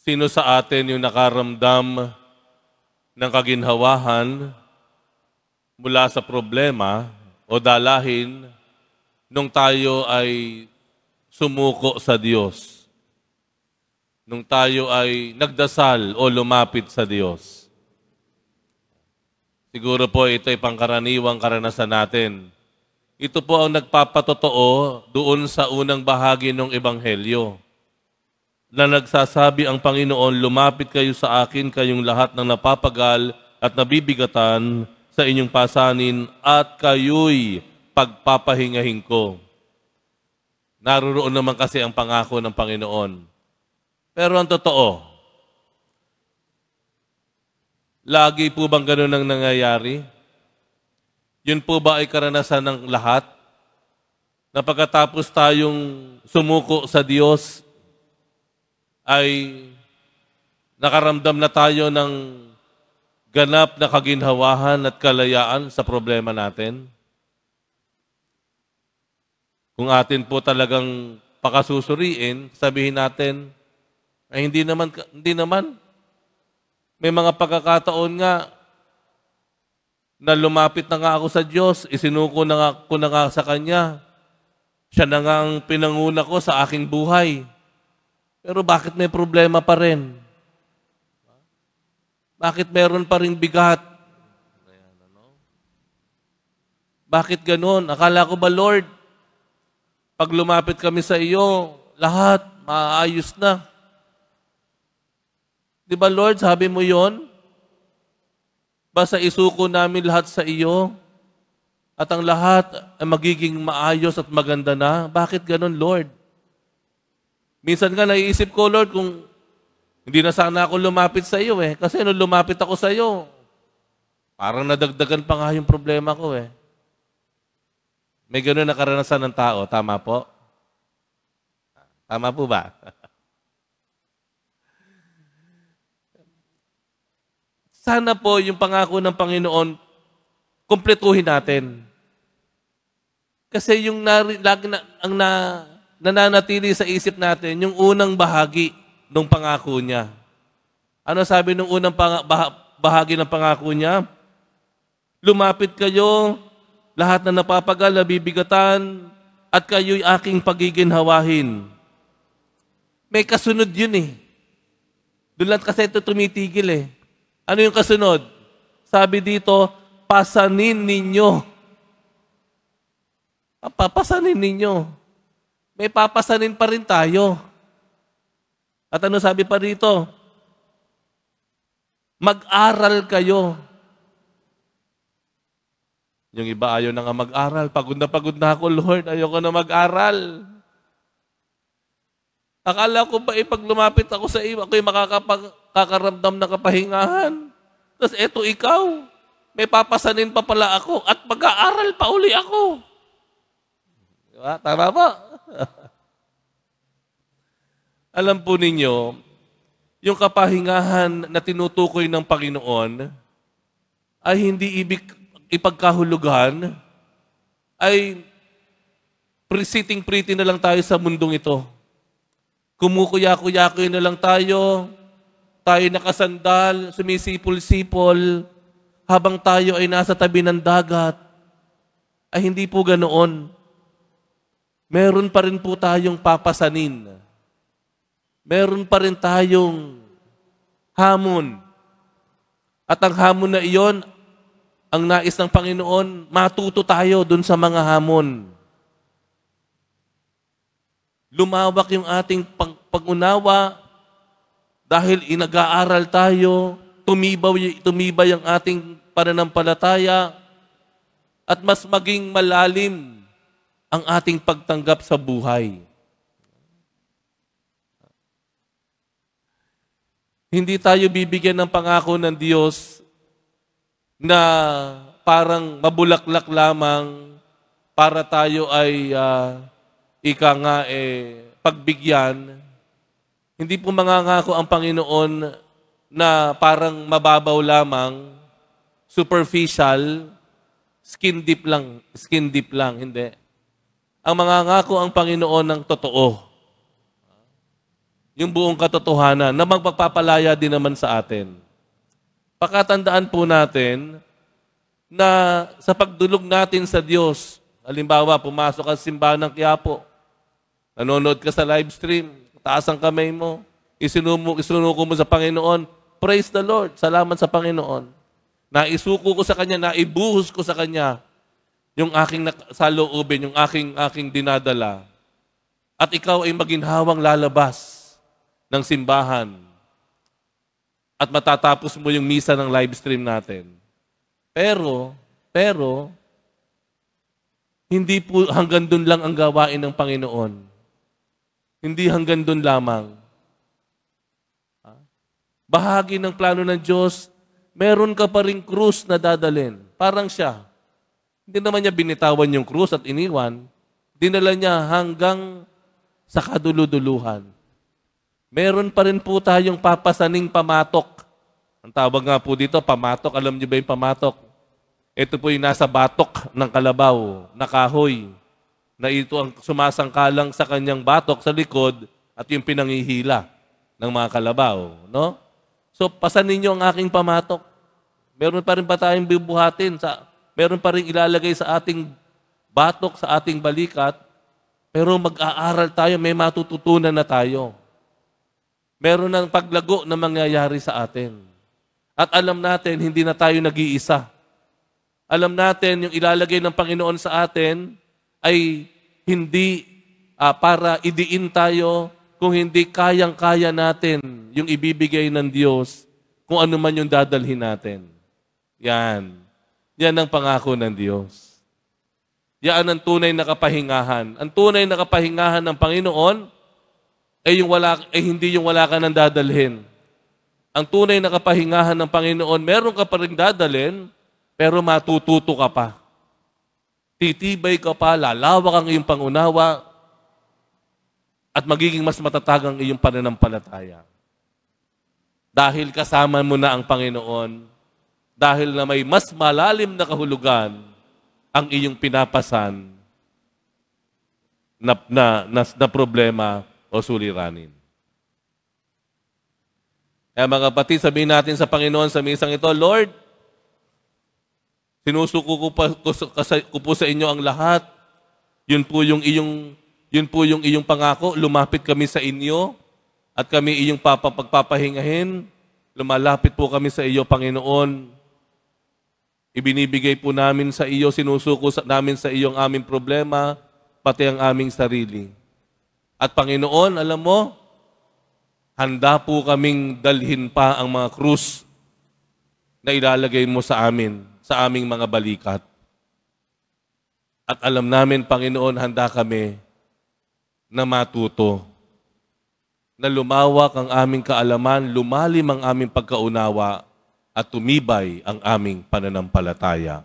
Sino sa atin yung nakaramdam ng kaginhawahan mula sa problema o dalahin nung tayo ay sumuko sa Diyos? Nung tayo ay nagdasal o lumapit sa Diyos? Siguro po ito ay pangkaraniwang karanasan natin. Ito po ang nagpapatotoo doon sa unang bahagi ng Ebanghelyo, na nagsasabi ang Panginoon, lumapit kayo sa akin, kayong lahat ng napapagal at nabibigatan sa inyong pasanin, at kayo'y pagpapahingahin ko. Naroon naman kasi ang pangako ng Panginoon. Pero ang totoo, lagi po bang ganun ang nangyayari? Yun po ba ay karanasan ng lahat? Na pagkatapos tayong sumuko sa Diyos, ay nakaramdam na tayo ng ganap na kaginhawahan at kalayaan sa problema natin? Kung atin po talagang pakasusuriin, sabihin natin, ay hindi naman. May mga pagkakataon nga na lumapit na nga ako sa Diyos, isinuko na nga sa Kanya. Siya na nga ang pinanguna ko sa aking buhay. Pero bakit may problema pa rin? Bakit meron pa rin bigat? Bakit ganun? Akala ko ba, Lord, pag lumapit kami sa iyo, lahat maayos na. Di ba, Lord, sabi mo yon? Basta isuko namin lahat sa iyo at ang lahat ay magiging maayos at maganda na. Bakit ganun, Lord? Minsan nga naiisip ko, Lord, kung hindi na sana ako lumapit sa iyo Kasi nung lumapit ako sa iyo, parang nadagdagan pa nga yung problema ko May gano'n na karanasan ng tao. Tama po? Tama po ba? Sana po yung pangako ng Panginoon, kumpletuhin natin. Kasi yung nananatili sa isip natin, yung unang bahagi ng pangako niya. Ano sabi ng unang bahagi ng pangako niya? Lumapit kayo, lahat na napapagal, nabibigatan, at kayo'y aking pagiginhawahin. May kasunod yun Doon lang kasi ito tumitigil Ano yung kasunod? Sabi dito, pasanin ninyo. Papasanin ninyo. May papasanin pa rin tayo. At ano sabi pa rito? Mag-aral kayo. Yung iba ayaw na nga mag-aral. Pagod na ako, Lord. Ayoko na mag-aral. Akala ko ba pag lumapit ako sa iyo, ako'y makakaramdam ng kapahingahan. Tapos eto ikaw, may papasanin pa pala ako at mag-aaral pa uli ako. Diba? Tama ba? Alam po ninyo, yung kapahingahan na tinutukoy ng Panginoon ay hindi ibig ipagkahulugan, ay sitting-pretty na lang tayo sa mundong ito. Kumukuya-kuya-kuya na lang tayo nakasandal, sumisipol-sipol, habang tayo ay nasa tabi ng dagat. Ay hindi po ganoon. Meron pa rin po tayong papasanin. Meron pa rin tayong hamon. At ang hamon na iyon, ang nais ng Panginoon, matuto tayo dun sa mga hamon. Lumawak yung ating pag-unawa dahil inag-aaral tayo, tumibay ang ating pananampalataya, at mas maging malalim ang ating pagtanggap sa buhay. Hindi tayo bibigyan ng pangako ng Diyos na parang mabulaklak lamang para tayo ay pagbigyan. Hindi po mangangako ang Panginoon na parang mababaw lamang, superficial, skin deep lang, hindi. Ang mangangako ang Panginoon ng totoo. yung buong katotohanan na magpapalaya din naman sa atin. Pakatandaan po natin na sa pagdulog natin sa Diyos, halimbawa, pumasok ka sa simbahan ng Quiapo, nanonood ka sa live stream, taas ang kamay mo, isinuko mo sa Panginoon, praise the Lord, salamat sa Panginoon. Naisuko ko sa Kanya, naibuhos ko sa Kanya yung aking saloobin, yung aking dinadala. At ikaw ay maginhawang lalabas ng simbahan at matatapos mo yung misa ng live stream natin. Pero, hindi po hanggang dun lang ang gawain ng Panginoon. Hindi hanggang dun lamang. Bahagi ng plano ng Diyos, meron ka pa ring krus na dadalhin. Parang siya. Hindi naman niya binitawan yung krus at iniwan. Dinala niya hanggang sa kaduluduluhan. Meron pa rin po tayong papasaning pamatok. Ang tawag nga po dito, pamatok. Alam niyo ba yung pamatok? Ito po yung nasa batok ng kalabaw, na kahoy, na ito ang sumasangkalang sa kanyang batok sa likod at yung pinangihila ng mga kalabaw. No? So, pasanin niyo ang aking pamatok. Meron pa rin ba tayong bibuhatin? Meron pa rin ilalagay sa ating batok, sa ating balikat, pero mag-aaral tayo, may matututunan na tayo. Meron ng paglago na mangyayari sa atin. At alam natin, hindi na tayo nag-iisa. Alam natin, yung ilalagay ng Panginoon sa atin ay hindi para idiin tayo kung hindi kayang-kaya natin yung ibibigay ng Diyos kung ano man yung dadalhin natin. Yan. Yan ang pangako ng Diyos. Yan ang tunay na kapahingahan. Ang tunay na kapahingahan ng Panginoon hindi yung wala ka nang dadalhin. Ang tunay na kapahingahan ng Panginoon, meron ka pa rin dadalhin, pero matututo ka pa. Titibay ka pa, lalawak ang iyong pangunawa, at magiging mas matatag ang iyong pananampalataya. Dahil kasama mo na ang Panginoon, dahil na may mas malalim na kahulugan ang iyong pinapasan na problema o suliranin. Kaya mga kapatid, sabihin natin sa Panginoon sa misang ito, Lord, sinusuko ko po sa inyo ang lahat. Yun po yung iyong pangako. Lumapit kami sa inyo at kami iyong pagpapahingahin. Lumalapit po kami sa iyo, Panginoon. Ibinibigay po namin sa iyo, sinusuko namin sa iyo ang aming problema, pati ang aming sarili. At Panginoon, alam mo, handa po kaming dalhin pa ang mga krus na ilalagay mo sa amin, sa aming mga balikat. At alam namin, Panginoon, handa kami na matuto, na lumawak ang aming kaalaman, lumalim ang aming pagkaunawa, at tumibay ang aming pananampalataya.